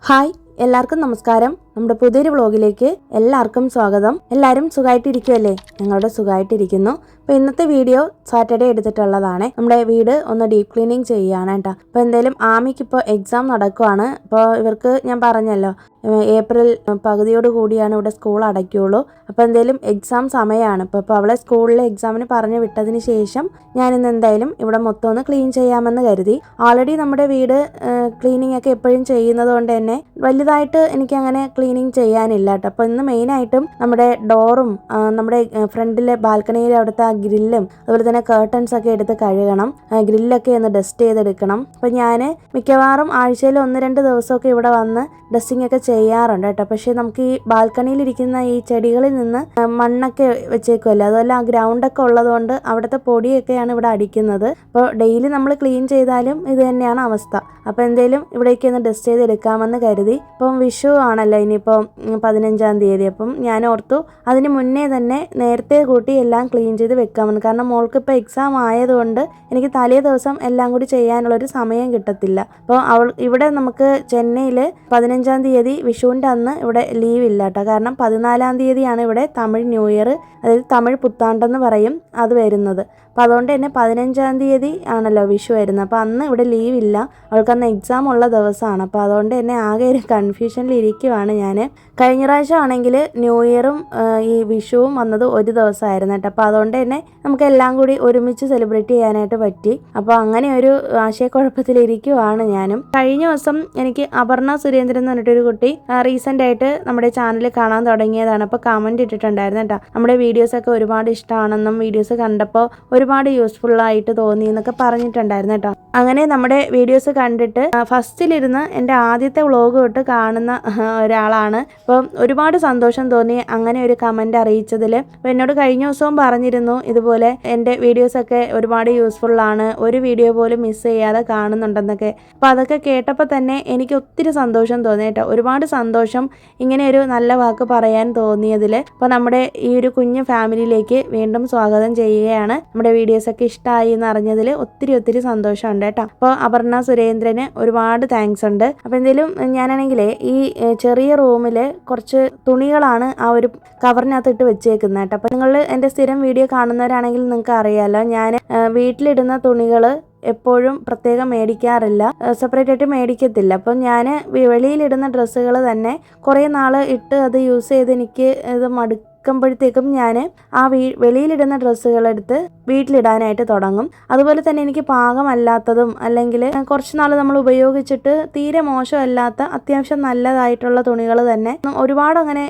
Hi, എല്ലാവർക്കും നമസ്കാരം. നമ്മുടെ പുതിയൊരു വ്ളോഗിലേക്ക് എല്ലാവർക്കും സ്വാഗതം. എല്ലാവരും സുഖമായിട്ടിരിക്കുമല്ലേ? ഞങ്ങളുടെ സുഖമായിട്ടിരിക്കുന്നു. അപ്പോൾ ഇന്നത്തെ വീഡിയോ സാറ്റർഡേ എടുത്തിട്ടുള്ളതാണ്. നമ്മുടെ വീട് ഒന്ന് ഡീപ്പ് ക്ലീനിങ് ചെയ്യുകയാണ് കേട്ടോ. അപ്പോൾ എന്തായാലും ആമിക്ക് ഇപ്പോൾ എക്സാം നടക്കുവാണ്. അപ്പോൾ ഇവർക്ക് ഞാൻ പറഞ്ഞല്ലോ, ഏപ്രിൽ പകുതിയോട് കൂടിയാണ് ഇവിടെ സ്കൂൾ അടയ്ക്കുള്ളൂ. അപ്പോൾ എന്തായാലും എക്സാം സമയമാണ്. ഇപ്പോൾ അവളെ സ്കൂളിലെ എക്സാമിന് പറഞ്ഞു വിട്ടതിന് ശേഷം ഞാനിന്ന് എന്തായാലും ഇവിടെ മൊത്തം ഒന്ന് ക്ലീൻ ചെയ്യാമെന്ന് കരുതി. ഓൾറെഡി നമ്മുടെ വീട് ക്ലീനിങ് ഒക്കെ എപ്പോഴും ചെയ്യുന്നത് കൊണ്ട് തന്നെ വലുതായിട്ട് എനിക്കങ്ങനെ ക്ലീനിങ് ചെയ്യാനില്ല കേട്ടോ. അപ്പോൾ ഇന്ന് മെയിനായിട്ടും നമ്മുടെ ഡോറും നമ്മുടെ ഫ്രണ്ടിലെ ബാൽക്കണിയിലെ അവിടുത്തെ ആ ഗ്രില്ലും അതുപോലെ തന്നെ കേർട്ടൻസ് ഒക്കെ എടുത്ത് കഴുകണം. ഗ്രില്ലൊക്കെ ഒന്ന് ഡസ്റ്റ് ചെയ്തെടുക്കണം. അപ്പോൾ ഞാൻ മിക്കവാറും ആഴ്ചയിൽ 1-2 ദിവസമൊക്കെ ഇവിടെ വന്ന് ഡസ്റ്റിംഗ് ഒക്കെ ചെയ്യാറുണ്ട് കേട്ടോ. പക്ഷേ നമുക്ക് ഈ ബാൽക്കണിയിലിരിക്കുന്ന ഈ ചെടികളിൽ നിന്ന് മണ്ണൊക്കെ വെച്ചേക്കുമല്ലോ, അതുപോലെ ആ ഗ്രൗണ്ടൊക്കെ ഉള്ളതുകൊണ്ട് അവിടുത്തെ പൊടിയൊക്കെയാണ് ഇവിടെ അടിക്കുന്നത്. അപ്പോൾ ഡെയിലി നമ്മൾ ക്ലീൻ ചെയ്താലും ഇത് തന്നെയാണ് അവസ്ഥ. അപ്പോൾ എന്തായാലും ഇവിടേക്ക് ഒന്ന് ഡസ്റ്റ് ചെയ്തെടുക്കാമെന്ന് കരുതി. ഇപ്പം വിഷു ആണല്ലോ ഇനിയിപ്പം 15-ാം തീയതി. അപ്പം ഞാൻ ഓർത്തു അതിന് മുന്നേ തന്നെ നേരത്തെ കൂട്ടി എല്ലാം ക്ലീൻ ചെയ്ത് വെക്കാമെന്ന്. കാരണം മോൾക്ക് ഇപ്പോൾ എക്സാം ആയതുകൊണ്ട് എനിക്ക് തലേ ദിവസം എല്ലാം കൂടി ചെയ്യാനുള്ളൊരു സമയം കിട്ടത്തില്ല. അപ്പോൾ ഇവിടെ നമുക്ക് ചെന്നൈയിൽ 15-ാം തീയതി വിഷുവിൻ്റെ അന്ന് ഇവിടെ ലീവ് ഇല്ല കേട്ടോ. കാരണം 14-ാം തീയതിയാണ് ഇവിടെ തമിഴ് ന്യൂ ഇയർ, അതായത് തമിഴ് പുത്താണ്ടെന്ന് പറയും, അത് വരുന്നത്. അപ്പോൾ അതുകൊണ്ട് തന്നെ 15-ാം തീയതി ആണല്ലോ വിഷു വരുന്നത്. അപ്പോൾ അന്ന് ഇവിടെ ലീവില്ല, അവൾക്കന്ന് എക്സാം ഉള്ള ദിവസമാണ്. അപ്പോൾ അതുകൊണ്ട് തന്നെ ആകെ ഒരു കൺഫ്യൂഷനിൽ ഇരിക്കുവാണ് ഞാൻ. കഴിഞ്ഞ പ്രാവശ്യം ആണെങ്കിൽ ന്യൂ ഇയറും ഈ വിഷുവും വന്നത് ഒരു ദിവസമായിരുന്നു കേട്ടോ. അപ്പോൾ അതുകൊണ്ട് തന്നെ നമുക്ക് എല്ലാം കൂടി ഒരുമിച്ച് സെലിബ്രേറ്റ് ചെയ്യാനായിട്ട് പറ്റി. അപ്പോൾ അങ്ങനെ ഒരു ആശയക്കുഴപ്പത്തിലിരിക്കുവാണ് ഞാനും. കഴിഞ്ഞ ദിവസം എനിക്ക് അപർണ സുരേന്ദ്രൻ എന്ന് പറഞ്ഞിട്ടൊരു കുട്ടി റീസെൻ്റ് ആയിട്ട് നമ്മുടെ ചാനൽ കാണാൻ തുടങ്ങിയതാണ്. അപ്പോൾ കമൻറ്റ് ഇട്ടിട്ടുണ്ടായിരുന്നു കേട്ടോ, നമ്മുടെ വീഡിയോസൊക്കെ ഒരുപാട് ഇഷ്ടമാണെന്നും വീഡിയോസ് കണ്ടപ്പോൾ ഒരുപാട് യൂസ്ഫുള്ളായിട്ട് തോന്നി എന്നൊക്കെ പറഞ്ഞിട്ടുണ്ടായിരുന്നു കേട്ടോ. അങ്ങനെ നമ്മുടെ വീഡിയോസ് കണ്ടിട്ട് ഫസ്റ്റിലിരുന്ന് എൻ്റെ ആദ്യത്തെ വ്ളോഗ് തൊട്ട് കാണുന്ന ഒരാളാണ്. അപ്പം ഒരുപാട് സന്തോഷം തോന്നി അങ്ങനെ ഒരു കമൻറ്റ് അറിയിച്ചതിൽ. അപ്പോൾ എന്നോട് കഴിഞ്ഞ ദിവസവും പറഞ്ഞിരുന്നു ഇതുപോലെ എൻ്റെ വീഡിയോസൊക്കെ ഒരുപാട് യൂസ്ഫുള്ളാണ്, ഒരു വീഡിയോ പോലും മിസ് ചെയ്യാതെ കാണുന്നുണ്ടെന്നൊക്കെ. അപ്പോൾ അതൊക്കെ കേട്ടപ്പോൾ തന്നെ എനിക്ക് ഒത്തിരി സന്തോഷം തോന്നി കേട്ടോ. ഒരുപാട് സന്തോഷം ഇങ്ങനെ ഒരു നല്ല വാക്ക് പറയാൻ തോന്നിയതിൽ. അപ്പോൾ നമ്മുടെ ഈ ഒരു കുഞ്ഞു ഫാമിലിയിലേക്ക് വീണ്ടും സ്വാഗതം ചെയ്യുകയാണ്. നമ്മുടെ വീഡിയോസൊക്കെ ഇഷ്ടമായി എന്ന് അറിഞ്ഞതിൽ ഒത്തിരി സന്തോഷമുണ്ട് കേട്ടോ. അപ്പോൾ അപർണ സുരേന്ദ്രന് ഒരുപാട് താങ്ക്സ് ഉണ്ട്. അപ്പോൾ എന്തെങ്കിലും ഞാനാണെങ്കിൽ ഈ ചെറിയ റൂമിൽ കുറച്ച് തുണികളാണ് ആ ഒരു കവറിനകത്ത് ഇട്ട് വെച്ചേക്കുന്നത് കേട്ടോ. അപ്പോൾ നിങ്ങൾ എൻ്റെ സ്ഥിരം വീഡിയോ കാണുന്നവരാണെങ്കിൽ നിങ്ങൾക്ക് അറിയാമല്ലോ, ഞാൻ വീട്ടിലിടുന്ന തുണികൾ എപ്പോഴും പ്രത്യേകം മേടിക്കാറില്ല, സെപ്പറേറ്റ് ആയിട്ട് മേടിക്കത്തില്ല. അപ്പം ഞാൻ വെളിയിലിടുന്ന ഡ്രസ്സുകൾ തന്നെ കുറേ നാൾ ഇട്ട് അത് യൂസ് ചെയ്ത് എനിക്ക് ഇത് മടുക്കുമ്പോഴത്തേക്കും ഞാൻ ആ വെളിയിലിടുന്ന ഡ്രസ്സുകളെടുത്ത് വീട്ടിലിടാനായിട്ട് തുടങ്ങും. അതുപോലെ തന്നെ എനിക്ക് പാകമല്ലാത്തതും അല്ലെങ്കിൽ കുറച്ച് നാൾ നമ്മൾ ഉപയോഗിച്ചിട്ട് തീരെ മോശമല്ലാത്ത അത്യാവശ്യം നല്ലതായിട്ടുള്ള തുണികൾ തന്നെ, ഒരുപാട് അങ്ങനെ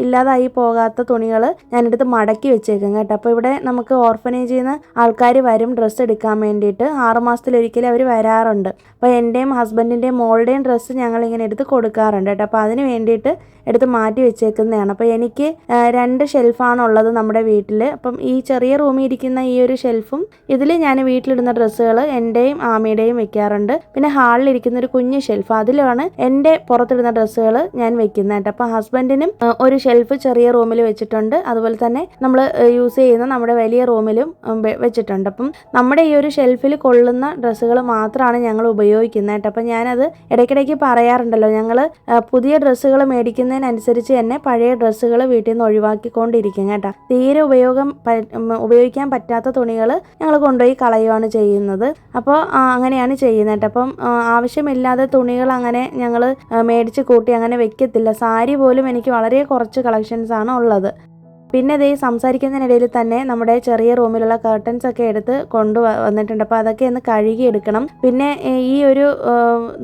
ഇല്ലാതായി പോകാത്ത തുണികൾ ഞാനെടുത്ത് മടക്കി വെച്ചേക്കും കേട്ടോ. അപ്പോൾ ഇവിടെ നമുക്ക് ഓർഫനേജിൽ നിന്ന് ആൾക്കാർ വരും ഡ്രസ്സ് എടുക്കാൻ വേണ്ടിയിട്ട്. 6 മാസത്തിലൊരിക്കലും അവർ വരാറുണ്ട്. അപ്പോൾ എൻ്റെയും ഹസ്ബൻഡിൻ്റെയും മോളുടെയും ഡ്രസ്സ് ഞങ്ങളിങ്ങനെ എടുത്ത് കൊടുക്കാറുണ്ട് കേട്ടോ. അപ്പോൾ അതിന് വേണ്ടിയിട്ട് എടുത്ത് മാറ്റി വെച്ചേക്കുന്നതാണ്. അപ്പോൾ എനിക്ക് 2 ഷെൽഫാണുള്ളത് നമ്മുടെ വീട്ടിൽ. അപ്പം ഈ ചെറിയ റൂമിൽ ഇരിക്കുന്ന ഈ ഒരു ഷെൽഫും ഇതിൽ ഞാൻ വീട്ടിലിടുന്ന ഡ്രസ്സുകൾ എൻ്റെയും ആമിയുടെയും വെക്കാറുണ്ട്. പിന്നെ ഹാളിലിരിക്കുന്ന ഒരു കുഞ്ഞ് ഷെൽഫ്, അതിലാണ് എൻ്റെ പുറത്തിടുന്ന ഡ്രസ്സുകൾ ഞാൻ വെക്കുന്നത് കേട്ടോ. അപ്പോൾ ഹസ്ബൻഡിനും ഒരു ഷെൽഫ് ചെറിയ റൂമിൽ വെച്ചിട്ടുണ്ട്, അതുപോലെ തന്നെ നമ്മൾ യൂസ് ചെയ്യുന്ന നമ്മുടെ വലിയ റൂമിലും വെച്ചിട്ടുണ്ട്. അപ്പം നമ്മുടെ ഈ ഒരു ഷെൽഫിൽ കൊള്ളുന്ന ഡ്രസ്സുകൾ മാത്രമാണ് ഞങ്ങൾ ഉപയോഗിക്കുന്നത് കേട്ടോ. അപ്പം ഞാനത് ഇടയ്ക്കിടയ്ക്ക് പറയാറുണ്ടല്ലോ, ഞങ്ങൾ പുതിയ ഡ്രസ്സുകൾ മേടിക്കുന്നതിനനുസരിച്ച് തന്നെ പഴയ ഡ്രസ്സുകൾ വീട്ടിൽ നിന്ന് ഒഴിവാക്കിക്കൊണ്ടിരിക്കും കേട്ടോ. തീരെ ഉപയോഗിക്കാൻ പറ്റാത്ത തുണികൾ ഞങ്ങൾ കൊണ്ടുപോയി കളയുകയാണ് ചെയ്യുന്നത്. അപ്പോൾ അങ്ങനെയാണ് ചെയ്യുന്നത് കേട്ടോ. അപ്പം ആവശ്യമില്ലാതെ തുണികൾ അങ്ങനെ ഞങ്ങൾ മേടിച്ച് കൂട്ടി അങ്ങനെ വെക്കത്തില്ല. സാരി പോലും എനിക്ക് വളരെ കുറച്ച് കളക്ഷൻസാണ് ഉള്ളത്. പിന്നെ ഇതേ സംസാരിക്കുന്നതിനിടയിൽ തന്നെ നമ്മുടെ ചെറിയ റൂമിലുള്ള കർട്ടൻസ് ഒക്കെ എടുത്ത് കൊണ്ടുവന്നിട്ടുണ്ട്. അപ്പോൾ അതൊക്കെ ഒന്ന് കഴുകിയെടുക്കണം. പിന്നെ ഈ ഒരു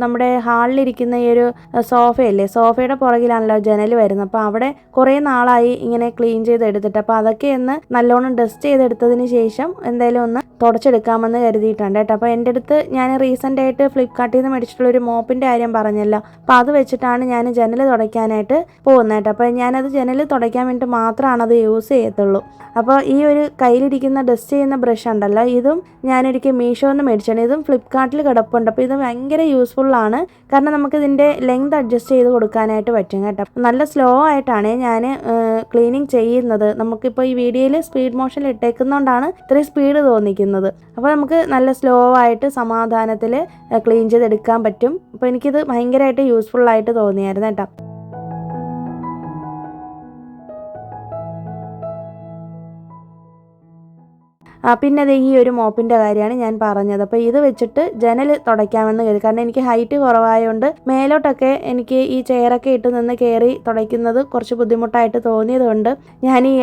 നമ്മുടെ ഹാളിലിരിക്കുന്ന ഈ ഒരു സോഫയല്ലേ, സോഫയുടെ പുറകിലാണല്ലോ ജനൽ വരുന്നത്. അപ്പോൾ അവിടെ കുറേ നാളായി ഇങ്ങനെ ക്ലീൻ ചെയ്തെടുത്തിട്ട്, അപ്പോൾ അതൊക്കെ ഒന്ന് നല്ലോണം ഡസ്റ്റ് ചെയ്തെടുത്തതിന് ശേഷം എന്തായാലും ഒന്ന് തുടച്ചെടുക്കാമെന്ന് കരുതിയിട്ടുണ്ട് കേട്ടോ. അപ്പോൾ എൻ്റെ അടുത്ത് ഞാൻ റീസെൻ്റ് ആയിട്ട് ഫ്ലിപ്കാർട്ടിൽ നിന്ന് മേടിച്ചിട്ടുള്ളൊരു മോപ്പിൻ്റെ കാര്യം പറഞ്ഞല്ലോ, അപ്പോൾ അത് വെച്ചിട്ടാണ് ഞാൻ ജനൽ തുടയ്ക്കാനായിട്ട് പോകുന്നത് കേട്ടോ. അപ്പോൾ ഞാനത് ജനൽ തുടയ്ക്കാൻ വേണ്ടിയിട്ട് മാത്രമാണ് അത് നമ്മളിത് യൂസ് ചെയ്യത്തുള്ളൂ. അപ്പോൾ ഈ ഒരു കയ്യിലിരിക്കുന്ന ഡസ്റ്റ് ചെയ്യുന്ന ബ്രഷ് ഉണ്ടല്ലോ, ഇതും ഞാനൊരിക്കൽ മീഷോന്ന് മേടിച്ചാണ്. ഇതും ഫ്ലിപ്കാർട്ടിൽ കിടപ്പുണ്ട്. അപ്പോൾ ഇത് ഭയങ്കര യൂസ്ഫുള്ളാണ്. കാരണം നമുക്കിതിൻ്റെ ലെങ്ത് അഡ്ജസ്റ്റ് ചെയ്ത് കൊടുക്കാനായിട്ട് പറ്റും കേട്ടോ. നല്ല സ്ലോ ആയിട്ടാണ് ഞാൻ ക്ലീനിങ് ചെയ്യുന്നത്. നമുക്കിപ്പോൾ ഈ വീഡിയോയിൽ സ്പീഡ് മോഷനിൽ ഇട്ടേക്കുന്നതുകൊണ്ടാണ് ഇത്രയും സ്പീഡ് തോന്നിക്കുന്നത്. അപ്പോൾ നമുക്ക് നല്ല സ്ലോ ആയിട്ട് സമാധാനത്തിൽ ക്ലീൻ ചെയ്തെടുക്കാൻ പറ്റും. അപ്പോൾ എനിക്കിത് ഭയങ്കരമായിട്ട് യൂസ്ഫുള്ളായിട്ട് തോന്നിയായിരുന്നു കേട്ടോ. പിന്നെ അത് ഈ ഒരു മോപ്പിൻ്റെ കാര്യമാണ് ഞാൻ പറഞ്ഞത്. അപ്പോൾ ഇത് വെച്ചിട്ട് ജനൽ തുടയ്ക്കാമെന്ന് കരുതി. കാരണം എനിക്ക് ഹൈറ്റ് കുറവായതുകൊണ്ട് മേലോട്ടൊക്കെ എനിക്ക് ഈ ചെയറൊക്കെ ഇട്ട് നിന്ന് കയറി തുടയ്ക്കുന്നത് കുറച്ച് ബുദ്ധിമുട്ടായിട്ട് തോന്നിയതുകൊണ്ട് ഞാൻ ഈ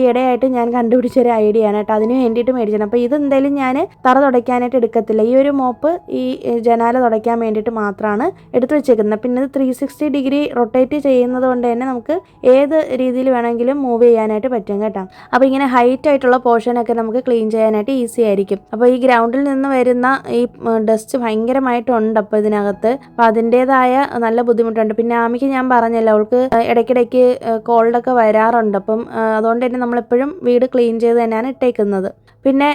ഇടയായിട്ട് ഞാൻ കണ്ടുപിടിച്ചൊരു ഐഡിയ ആണ് കേട്ടോ. അതിന് വേണ്ടിയിട്ട് മേടിച്ചത്. അപ്പോൾ ഇത് എന്തായാലും ഞാൻ തറ തുടയ്ക്കാനായിട്ട് എടുക്കത്തില്ല. ഈ ഒരു മോപ്പ് ഈ ജനാല തുടയ്ക്കാൻ വേണ്ടിയിട്ട് മാത്രമാണ് എടുത്തു വെച്ചേക്കുന്നത്. പിന്നെ ഇത് 360 ഡിഗ്രി റൊട്ടേറ്റ് ചെയ്യുന്നത് കൊണ്ട് തന്നെ നമുക്ക് ഏത് രീതിയിൽ വേണമെങ്കിലും മൂവ് ചെയ്യാനായിട്ട് പറ്റും കേട്ടോ. അപ്പോൾ ഇങ്ങനെ ഹൈറ്റ് ആയിട്ടുള്ള പോർഷനൊക്കെ നമുക്ക് ക്ലീൻ ചെയ്യാനായിട്ട് ഈസി ആയിരിക്കും. അപ്പോൾ ഈ ഗ്രൗണ്ടിൽ നിന്ന് വരുന്ന ഈ ഡസ്റ്റ് ഭയങ്കരമായിട്ടുണ്ട് അപ്പോൾ ഇതിനകത്ത്. അപ്പോൾ അതിൻ്റേതായ നല്ല ബുദ്ധിമുട്ടുണ്ട്. പിന്നെ ആമിക്ക് ഞാൻ പറഞ്ഞല്ലോ, അവൾക്ക് ഇടയ്ക്കിടയ്ക്ക് കോൾഡൊക്കെ വരാറുണ്ട്. അപ്പം അതുകൊണ്ട് തന്നെ നമ്മളെപ്പോഴും വീട് ക്ലീൻ ചെയ്ത് തന്നെയാണ് ഇട്ടേക്കുന്നത്. പിന്നെ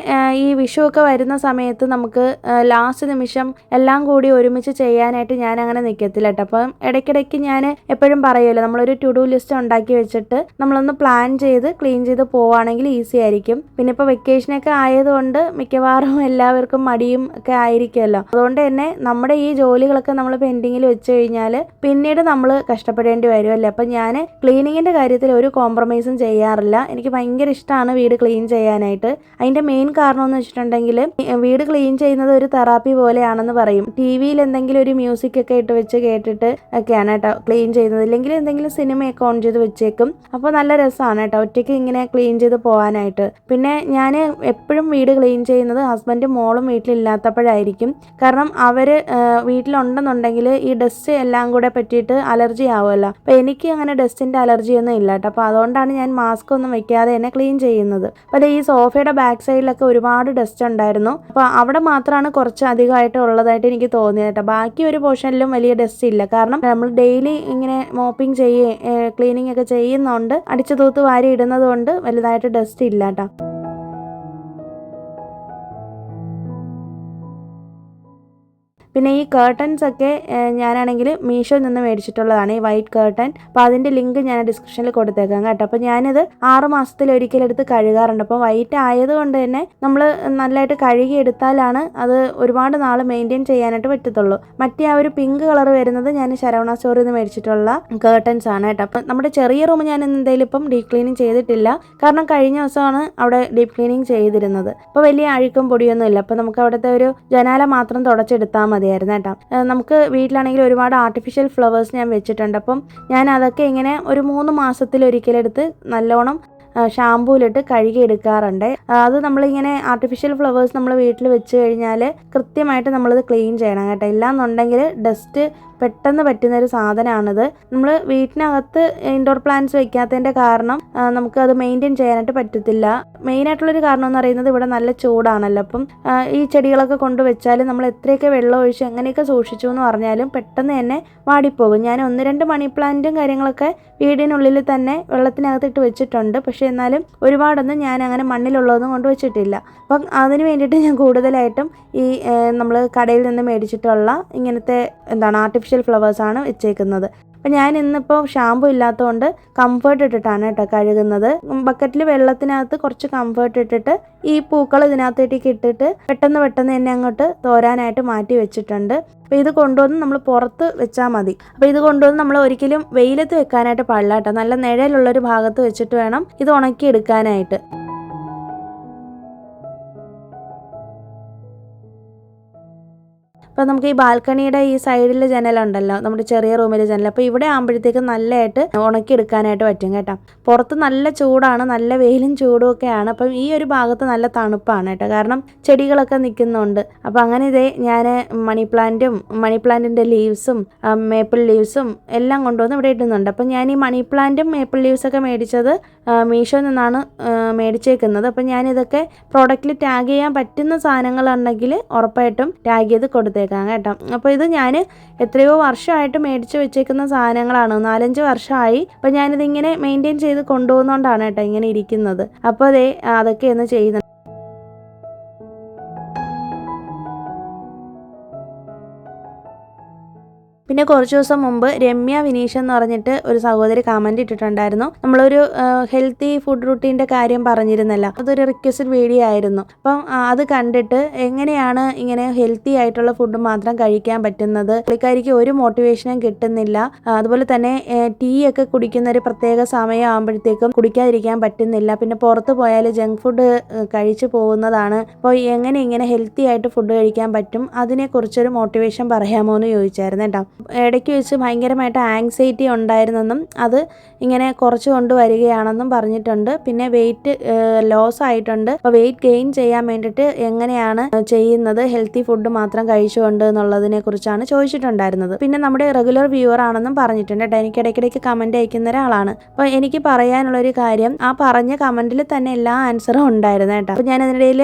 ഈ വിഷുവൊക്കെ വരുന്ന സമയത്ത് നമുക്ക് ലാസ്റ്റ് നിമിഷം എല്ലാം കൂടി ഒരുമിച്ച് ചെയ്യാനായിട്ട് ഞാൻ അങ്ങനെ നിൽക്കത്തില്ല കേട്ടോ. അപ്പം ഇടയ്ക്കിടയ്ക്ക് ഞാൻ എപ്പോഴും പറയുമല്ലോ, നമ്മളൊരു ടു ഡു ലിസ്റ്റ് ഉണ്ടാക്കി വെച്ചിട്ട് നമ്മളൊന്ന് പ്ലാൻ ചെയ്ത് ക്ലീൻ ചെയ്ത് പോവുകയാണെങ്കിൽ ഈസി ആയിരിക്കും. പിന്നെ ഇപ്പോൾ വെക്കേഷനൊക്കെ ആയതുകൊണ്ട് മിക്കവാറും എല്ലാവർക്കും മടിയും ഒക്കെ ആയിരിക്കുമല്ലോ. അതുകൊണ്ട് തന്നെ നമ്മുടെ ഈ ജോലികളൊക്കെ നമ്മൾ പെൻഡിങ്ങിൽ വെച്ച് കഴിഞ്ഞാൽ പിന്നീട് നമ്മൾ കഷ്ടപ്പെടേണ്ടി വരുമല്ലേ. അപ്പം ഞാൻ ക്ലീനിങ്ങിൻ്റെ കാര്യത്തിൽ ഒരു കോംപ്രമൈസും ചെയ്യാറില്ല. എനിക്ക് ഭയങ്കര ഇഷ്ടമാണ് വീട് ക്ലീൻ ചെയ്യാനായിട്ട്. അതിൻ്റെ മെയിൻ കാരണം എന്ന് വെച്ചിട്ടുണ്ടെങ്കിൽ വീട് ക്ലീൻ ചെയ്യുന്നത് ഒരു തെറാപ്പി പോലെയാണെന്ന് പറയും. TV-യിൽ എന്തെങ്കിലും ഒരു മ്യൂസിക് ഒക്കെ ഇട്ട് വെച്ച് കേട്ടിട്ട് ഒക്കെയാണ് കേട്ടോ ക്ലീൻ ചെയ്യുന്നത്. ഇല്ലെങ്കിൽ എന്തെങ്കിലും സിനിമയൊക്കെ ഓൺ ചെയ്ത് വെച്ചേക്കും. അപ്പോൾ നല്ല രസമാണ് കേട്ടോ ഒറ്റയ്ക്ക് ഇങ്ങനെ ക്ലീൻ ചെയ്ത് പോകാനായിട്ട്. പിന്നെ ഞാൻ എപ്പോഴും വീട് ക്ലീൻ ചെയ്യുന്നത് ഹസ്ബൻഡും മോളും വീട്ടിലില്ലാത്തപ്പോഴായിരിക്കും. കാരണം അവർ വീട്ടിലുണ്ടെന്നുണ്ടെങ്കിൽ ഈ ഡസ്റ്റ് എല്ലാം കൂടെ പറ്റിയിട്ട് അലർജി ആവുമല്ലോ. അപ്പോൾ എനിക്ക് അങ്ങനെ ഡസ്റ്റിൻ്റെ അലർജിയൊന്നും ഇല്ല കേട്ടോ. അപ്പോൾ അതുകൊണ്ടാണ് ഞാൻ മാസ്ക് ഒന്നും വെക്കാതെ തന്നെ ക്ലീൻ ചെയ്യുന്നത്. അപ്പോൾ ഈ സോഫയുടെ ബാക്ക് സൈഡിലൊക്കെ ഒരുപാട് ഡസ്റ്റ് ഉണ്ടായിരുന്നു. അപ്പോൾ അവിടെ മാത്രമാണ് കുറച്ച് അധികമായിട്ട് ഉള്ളതായിട്ട് എനിക്ക് തോന്നിയത് കേട്ടോ. ബാക്കി ഒരു പോർഷനിലും വലിയ ഡസ്റ്റ് ഇല്ല. കാരണം നമ്മൾ ഡെയിലി ഇങ്ങനെ മോപ്പിംഗ് ക്ലീനിങ് ഒക്കെ ചെയ്യുന്നതുകൊണ്ട് അടിച്ചു തൂത്ത് വാരി ഇടുന്നത് കൊണ്ട് വലുതായിട്ട് ഡസ്റ്റ് ഇല്ല കേട്ടോ. പിന്നെ ഈ കേർട്ടൻസ് ഒക്കെ ഞാനാണെങ്കിൽ മീഷോയിൽ നിന്ന് മേടിച്ചിട്ടുള്ളതാണ്, ഈ വൈറ്റ് കേർട്ടൻ. അപ്പോൾ അതിൻ്റെ ലിങ്ക് ഞാൻ ഡിസ്ക്രിപ്ഷനിൽ കൊടുത്തേക്കാം കേട്ടോ. അപ്പോൾ ഞാനിത് 6 മാസത്തിലൊരിക്കലെടുത്ത് കഴുകാറുണ്ട്. അപ്പോൾ വൈറ്റ് ആയതുകൊണ്ട് തന്നെ നമ്മൾ നല്ലതായിട്ട് കഴുകി എടുത്താലാണ് അത് ഒരുപാട് നാൾ മെയിൻറ്റെയിൻ ചെയ്യാനായിട്ട് പറ്റത്തുള്ളൂ. മറ്റേ ആ ഒരു പിങ്ക് കളർ വരുന്നത് ഞാൻ ശരവണ സ്റ്റോറിൽ നിന്ന് മേടിച്ചിട്ടുള്ള കേർട്ടൻസ് ആണ് കേട്ടോ. അപ്പം നമ്മുടെ ചെറിയ റൂം ഞാൻ എന്തായാലും ഇപ്പം ഡീപ് ക്ലീനിങ് ചെയ്തിട്ടില്ല. കാരണം കഴിഞ്ഞ ദിവസമാണ് അവിടെ ഡീപ് ക്ലീനിങ് ചെയ്തിരുന്നത്. അപ്പോൾ വലിയ അഴുക്കും പൊടിയൊന്നും ഇല്ല. അപ്പോൾ നമുക്ക് അവിടുത്തെ ഒരു ജനാല മാത്രം തുടച്ചെടുത്താൽ മതിയായിരുന്നു കേട്ടോ. നമുക്ക് വീട്ടിലാണെങ്കിൽ ഒരുപാട് ആർട്ടിഫിഷ്യൽ ഫ്ലവേഴ്സ് ഞാൻ വെച്ചിട്ടുണ്ട്. അപ്പം ഞാൻ അതൊക്കെ ഇങ്ങനെ ഒരു 3 മാസത്തിലൊരിക്കലെടുത്ത് നല്ലോണം ഷാമ്പൂലിട്ട് കഴുകി എടുക്കാറുണ്ട്. അത് നമ്മളിങ്ങനെ ആർട്ടിഫിഷ്യൽ ഫ്ലവേഴ്സ് നമ്മൾ വീട്ടിൽ വെച്ച് കഴിഞ്ഞാൽ കൃത്യമായിട്ട് നമ്മളിത് ക്ലീൻ ചെയ്യണം കേട്ടോ. ഇല്ലാന്നുണ്ടെങ്കിൽ ഡസ്റ്റ് പെട്ടെന്ന് പറ്റുന്നൊരു സാധനമാണിത്. നമ്മൾ വീട്ടിനകത്ത് ഇൻഡോർ പ്ലാന്റ്സ് വെക്കാത്തതിൻ്റെ കാരണം നമുക്കത് മെയിൻറ്റെയിൻ ചെയ്യാനായിട്ട് പറ്റത്തില്ല. മെയിനായിട്ടുള്ളൊരു കാരണം എന്ന് പറയുന്നത് ഇവിടെ നല്ല ചൂടാണല്ലോ. അപ്പം ഈ ചെടികളൊക്കെ കൊണ്ടുവച്ചാൽ നമ്മൾ എത്രയൊക്കെ വെള്ളം ഒഴിച്ച് എങ്ങനെയൊക്കെ സൂക്ഷിച്ചു എന്ന് പറഞ്ഞാലും പെട്ടെന്ന് തന്നെ വാടിപ്പോകും. ഞാൻ 1-2 മണി പ്ലാന്റും കാര്യങ്ങളൊക്കെ വീടിനുള്ളിൽ തന്നെ വെള്ളത്തിനകത്തിട്ട് വെച്ചിട്ടുണ്ട്. പക്ഷേ എന്നാലും ഒരുപാടൊന്നും ഞാൻ അങ്ങനെ മണ്ണിലുള്ളതൊന്നും കൊണ്ടുവച്ചിട്ടില്ല. അപ്പം അതിന് വേണ്ടിയിട്ട് ഞാൻ കൂടുതലായിട്ടും ഈ നമ്മൾ കടയിൽ നിന്ന് മേടിച്ചിട്ടുള്ള ഇങ്ങനത്തെ ആർട്ടിഫിഷ്യൽ ഫ്ലവേഴ്സാണ് വെച്ചേക്കുന്നത്. അപ്പം ഞാൻ ഇന്നിപ്പോൾ ഷാമ്പു ഇല്ലാത്തതുകൊണ്ട് കംഫേർട്ട് ഇട്ടിട്ടാണ് കേട്ടോ കഴുകുന്നത്. ബക്കറ്റിൽ വെള്ളത്തിനകത്ത് കുറച്ച് കംഫേർട്ട് ഇട്ടിട്ട് ഈ പൂക്കൾ ഇതിനകത്തേക്ക് ഇട്ടിട്ട് പെട്ടെന്ന് തന്നെ അങ്ങോട്ട് തോരാനായിട്ട് മാറ്റി വെച്ചിട്ടുണ്ട്. അപ്പോൾ ഇത് കൊണ്ടുവന്ന് നമ്മൾ പുറത്ത് വെച്ചാൽ മതി. അപ്പോൾ ഇത് കൊണ്ടുവന്ന് നമ്മൾ ഒരിക്കലും വെയിലത്ത് വെക്കാനായിട്ട് പാടില്ല കേട്ടോ. നല്ല നിഴലുള്ളൊരു ഭാഗത്ത് വെച്ചിട്ട് വേണം ഇത് ഉണക്കി എടുക്കാനായിട്ട്. അപ്പോൾ നമുക്ക് ഈ ബാൽക്കണിയുടെ ഈ സൈഡിലെ ജനലുണ്ടല്ലോ, നമ്മുടെ ചെറിയ റൂമിലെ ജനൽ, അപ്പോൾ ഇവിടെ ആകുമ്പോഴത്തേക്ക് നല്ലതായിട്ട് ഉണക്കിയെടുക്കാനായിട്ട് പറ്റും കേട്ടോ. പുറത്ത് നല്ല ചൂടാണ്, നല്ല വെയിലും ചൂടും ഒക്കെയാണ്. അപ്പം ഈ ഒരു ഭാഗത്ത് നല്ല തണുപ്പാണ് കേട്ടോ, കാരണം ചെടികളൊക്കെ നിൽക്കുന്നുണ്ട്. അപ്പോൾ അങ്ങനെ ഇതേ ഞാൻ മണി പ്ലാന്റിൻ്റെ ലീവ്സും മേപ്പിൾ ലീവ്സും എല്ലാം കൊണ്ടുവന്ന് ഇവിടെ ഇടുന്നുണ്ട്. അപ്പം ഞാൻ ഈ മണി പ്ലാന്റും മേപ്പിൾ ലീവ്സൊക്കെ മേടിച്ചത് മീഷോയിൽ നിന്നാണ് മേടിച്ചേക്കുന്നത്. അപ്പം ഞാനിതൊക്കെ പ്രോഡക്റ്റിൽ ടാഗ് ചെയ്യാൻ പറ്റുന്ന സാധനങ്ങളുണ്ടെങ്കിൽ ഉറപ്പായിട്ടും ടാഗ് ചെയ്ത് കൊടുത്തേ കൊടുത്തേക്കാം കേട്ടോ. അപ്പോൾ ഇത് ഞാൻ എത്രയോ വർഷമായിട്ട് മേടിച്ച് വെച്ചേക്കുന്ന സാധനങ്ങളാണ്, 4-5 വർഷമായി. അപ്പോൾ ഞാനിതിങ്ങനെ മെയിൻറ്റെയിൻ ചെയ്ത് കൊണ്ടുപോകുന്നതുകൊണ്ടാണ് കേട്ടോ ഇങ്ങനെ ഇരിക്കുന്നത്. അപ്പോൾ അതൊക്കെയൊന്ന് ചെയ്യുന്നത്. പിന്നെ കുറച്ച് ദിവസം മുമ്പ് രമ്യ വിനീഷ് എന്ന് പറഞ്ഞിട്ട് ഒരു സഹോദരി കമൻറ്റ് ഇട്ടിട്ടുണ്ടായിരുന്നു. നമ്മളൊരു ഹെൽത്തി ഫുഡ് റുട്ടീൻ്റെ കാര്യം പറഞ്ഞിരുന്നല്ലോ, അതൊരു റിക്വസ്റ്റഡ് വീഡിയോ ആയിരുന്നു. അപ്പം അത് കണ്ടിട്ട് എങ്ങനെയാണ് ഇങ്ങനെ ഹെൽത്തി ആയിട്ടുള്ള ഫുഡ് മാത്രം കഴിക്കാൻ പറ്റുന്നത്, പുള്ളിക്കാരിക്ക് ഒരു മോട്ടിവേഷനും കിട്ടുന്നില്ല. അതുപോലെ തന്നെ ടീ ഒക്കെ കുടിക്കുന്ന ഒരു പ്രത്യേക സമയം ആകുമ്പോഴത്തേക്കും കുടിക്കാതിരിക്കാൻ പറ്റുന്നില്ല. പിന്നെ പുറത്ത് പോയാൽ ജങ്ക് ഫുഡ് കഴിച്ചു പോകുന്നതാണ്. അപ്പോൾ എങ്ങനെ ഇങ്ങനെ ഹെൽത്തി ആയിട്ട് ഫുഡ് കഴിക്കാൻ പറ്റും, അതിനെക്കുറിച്ചൊരു മോട്ടിവേഷൻ പറയാമോ എന്ന് ചോദിച്ചായിരുന്നു കേട്ടോ. ഇടയ്ക്ക് വെച്ച് ഭയങ്കരമായിട്ട് ആങ്സൈറ്റി ഉണ്ടായിരുന്നെന്നും അത് ഇങ്ങനെ കുറച്ച് കൊണ്ടുവരികയാണെന്നും പറഞ്ഞിട്ടുണ്ട്. പിന്നെ വെയിറ്റ് ലോസ് ആയിട്ടുണ്ട്. അപ്പോൾ വെയിറ്റ് ഗെയിൻ ചെയ്യാൻ വേണ്ടിയിട്ട് എങ്ങനെയാണ് ചെയ്യുന്നത്, ഹെൽത്തി ഫുഡ് മാത്രം കഴിച്ചുകൊണ്ട് എന്നുള്ളതിനെ കുറിച്ചാണ് ചോദിച്ചിട്ടുണ്ടായിരുന്നത്. പിന്നെ നമ്മുടെ റെഗുലർ വ്യൂവർ ആണെന്നും പറഞ്ഞിട്ടുണ്ട് കേട്ടോ. എനിക്ക് ഇടയ്ക്കിടയ്ക്ക് കമൻറ്റ് അയക്കുന്ന ഒരാളാണ്. അപ്പോൾ എനിക്ക് പറയാനുള്ളൊരു കാര്യം, ആ പറഞ്ഞ കമൻറ്റിൽ തന്നെ എല്ലാ ആൻസറും ഉണ്ടായിരുന്നു കേട്ടോ. അപ്പോൾ ഞാൻ അതിനിടയിൽ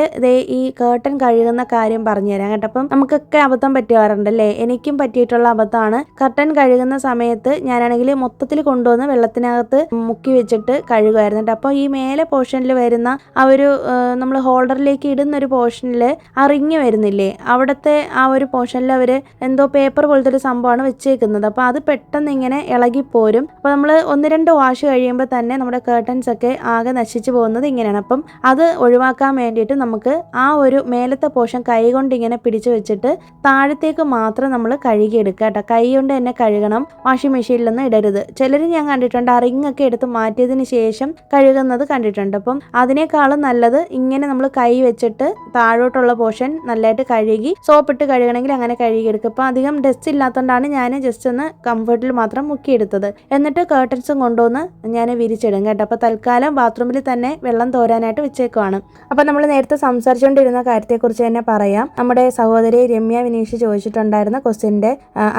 ഈ കേർട്ടൻ കഴുകുന്ന കാര്യം പറഞ്ഞുതരാം കേട്ടോ. അപ്പം നമുക്കൊക്കെ അബദ്ധം പറ്റാറുണ്ടല്ലേ, എനിക്കും പറ്റിയിട്ടുള്ള അബദ്ധമാണ്. കർട്ടൻ കഴുകുന്ന സമയത്ത് ഞാനാണെങ്കിൽ മൊത്തത്തിൽ കൊണ്ടുവന്ന് വെള്ളത്തിനകത്ത് മുക്കി വെച്ചിട്ട് കഴുകുമായിരുന്നു കേട്ടോ. അപ്പോൾ ഈ മേലെ പോർഷനിൽ വരുന്ന ആ ഒരു നമ്മൾ ഹോൾഡറിലേക്ക് ഇടുന്നൊരു പോർഷനിൽ ആ റിങ് വരുന്നില്ലേ, അവിടുത്തെ ആ ഒരു പോർഷനിൽ അവർ എന്തോ പേപ്പർ പോലത്തെ ഒരു സംഭവമാണ് വെച്ചേക്കുന്നത്. അപ്പോൾ അത് പെട്ടെന്ന് ഇങ്ങനെ ഇളകിപ്പോരും. അപ്പോൾ നമ്മൾ 1-2 വാഷ് കഴിയുമ്പോൾ തന്നെ നമ്മുടെ കേർട്ടൻസ് ഒക്കെ ആകെ നശിച്ചു പോകുന്നത് ഇങ്ങനെയാണ്. അപ്പം അത് ഒഴിവാക്കാൻ വേണ്ടിയിട്ട് നമുക്ക് ആ ഒരു മേലത്തെ പോർഷൻ കൈ കൊണ്ട് ഇങ്ങനെ പിടിച്ചു വെച്ചിട്ട് താഴത്തേക്ക് മാത്രം നമ്മൾ കഴുകിയെടുക്കുക കേട്ടോ. കൈ കൊണ്ട് തന്നെ കഴുകണം, വാഷിംഗ് മെഷീനിലൊന്നും ഇടരുത്. ചിലർ ഞാൻ കണ്ടിട്ടുണ്ട് ആ റിങ് ഒക്കെ എടുത്ത് മാറ്റിയതിന് ശേഷം കഴുകുന്നത് കണ്ടിട്ടുണ്ട്. അപ്പം അതിനേക്കാളും നല്ലത് ഇങ്ങനെ നമ്മൾ കൈ വെച്ചിട്ട് താഴോട്ടുള്ള പോർഷൻ നല്ലതായിട്ട് കഴുകി സോപ്പിട്ട് കഴുകണമെങ്കിൽ അങ്ങനെ കഴുകിയെടുക്കുക. അപ്പോൾ അധികം ഡസ്റ്റ് ഇല്ലാത്തതുകൊണ്ടാണ് ഞാൻ ജസ്റ്റ് ഒന്ന് കംഫർട്ടിൽ മാത്രം മുക്കിയെടുത്തത്. എന്നിട്ട് കേർട്ടൻസും കൊണ്ടുവന്ന് ഞാൻ വിരിച്ചിടും കേട്ടോ. അപ്പോൾ തൽക്കാലം ബാത്റൂമിൽ തന്നെ വെള്ളം തോരാനായിട്ട് വെച്ചേക്കുവാണ്. അപ്പോൾ നമ്മൾ നേരത്തെ സംസാരിച്ചുകൊണ്ടിരുന്ന കാര്യത്തെക്കുറിച്ച് തന്നെ പറയാം. നമ്മുടെ സഹോദരി രമ്യ വിനീഷ് ചോദിച്ചിട്ടുണ്ടായിരുന്ന ക്വസ്റ്റ്യൻ്റെ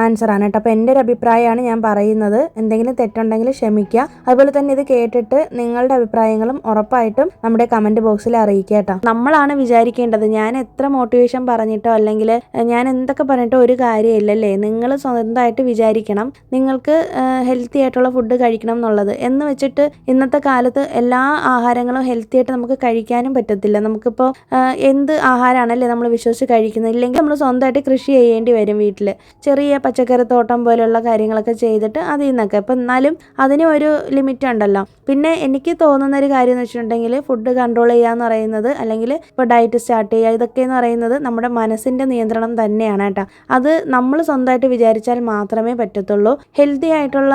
ആൻസർ ആണ് കേട്ടോ. അപ്പോൾ എൻ്റെ ഒരു അഭിപ്രായമാണ് ഞാൻ പറയുന്നത്. എന്തെങ്കിലും തെറ്റുണ്ടെങ്കിൽ ക്ഷമിക്കുക. അതുപോലെ തന്നെ ഇത് കേട്ടിട്ട് നിങ്ങളുടെ അഭിപ്രായങ്ങളും ഉറപ്പായിട്ടും നമ്മുടെ കമൻറ്റ് ബോക്സിൽ അറിയിക്കുക കേട്ടോ. നമ്മളാണ് വിചാരിക്കേണ്ടത്, ഞാൻ എത്ര മോട്ടിവേഷൻ പറഞ്ഞിട്ടോ അല്ലെങ്കിൽ ഞാൻ എന്തൊക്കെ പറഞ്ഞിട്ടോ ഒരു കാര്യമില്ലല്ലേ. നിങ്ങൾ സ്വന്തമായിട്ട് വിചാരിക്കണം നിങ്ങൾക്ക് ഹെൽത്തി ആയിട്ടുള്ള ഫുഡ് കഴിക്കണം എന്നുള്ളത്. എന്ന് വെച്ചിട്ട് ഇന്നത്തെ കാലത്ത് എല്ലാ ആഹാരങ്ങളും ഹെൽത്തി ആയിട്ട് നമുക്ക് കഴിക്കാനും പറ്റത്തില്ല. നമുക്കിപ്പോൾ എന്ത് ആഹാരമാണല്ലേ നമ്മൾ വിശ്വസിച്ച് കഴിക്കുന്നത്. ഇല്ലെങ്കിൽ നമ്മൾ സ്വന്തമായിട്ട് കൃഷി ചെയ്യേണ്ടി വരും വീട്ടിൽ. ചെറിയ പച്ചക്കറിത്തോട്ടം പോലെയുള്ള കാര്യങ്ങളൊക്കെ ചെയ്തിട്ട് അതിൽ നിന്നൊക്കെ. അപ്പം എന്നാലും അതിന് ഒരു ലിമിറ്റ് ഉണ്ടല്ലോ. പിന്നെ എനിക്ക് തോന്നുന്നൊരു കാര്യം എന്ന് വെച്ചിട്ടുണ്ടെങ്കിൽ ഫുഡ് കൺട്രോൾ ചെയ്യുക എന്ന് പറയുന്നത്, അല്ലെങ്കിൽ ഇപ്പോൾ ഡയറ്റ് സ്റ്റാർട്ട് ചെയ്യുക, ഇതൊക്കെ എന്ന് പറയുന്നത് നമ്മുടെ മനസ്സിൻ്റെ നിയന്ത്രണം തന്നെയാണ് കേട്ടോ. അത് നമ്മൾ സ്വന്തമായിട്ട് വിചാരിച്ചാൽ മാത്രമേ പറ്റത്തുള്ളൂ. ഹെൽത്തി ആയിട്ടുള്ള